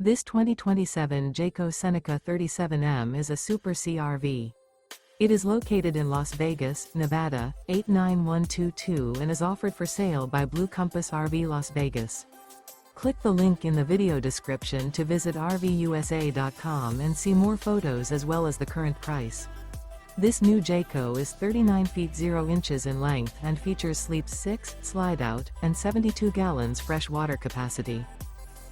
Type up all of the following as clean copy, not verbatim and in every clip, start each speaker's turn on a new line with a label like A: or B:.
A: This 2027 Jayco Seneca 37M is a Super CRV. It is located in Las Vegas, Nevada, 89122 and is offered for sale by Blue Compass RV Las Vegas. Click the link in the video description to visit RVUSA.com and see more photos as well as the current price. This new Jayco is 39 feet 0 inches in length and features Sleep 6, Slideout, and 72 gallons fresh water capacity.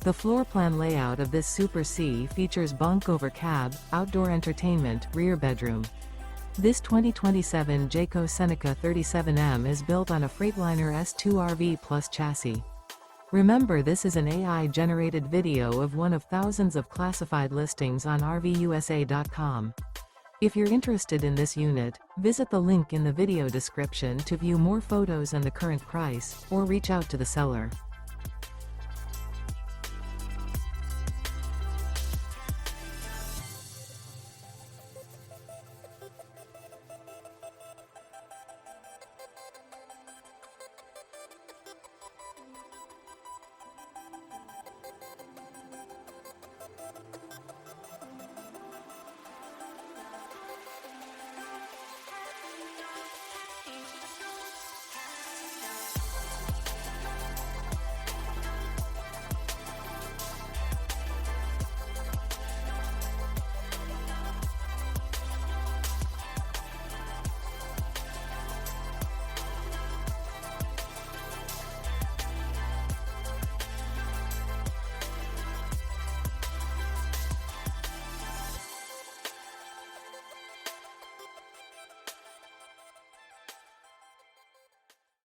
A: The floor plan layout of this Super C features bunk over cab, outdoor entertainment, rear bedroom. This 2027 Jayco Seneca 37M is built on a Freightliner S2RV Plus chassis. Remember, this is an AI-generated video of one of thousands of classified listings on RVUSA.com. If you're interested in this unit, visit the link in the video description to view more photos and the current price, or reach out to the seller.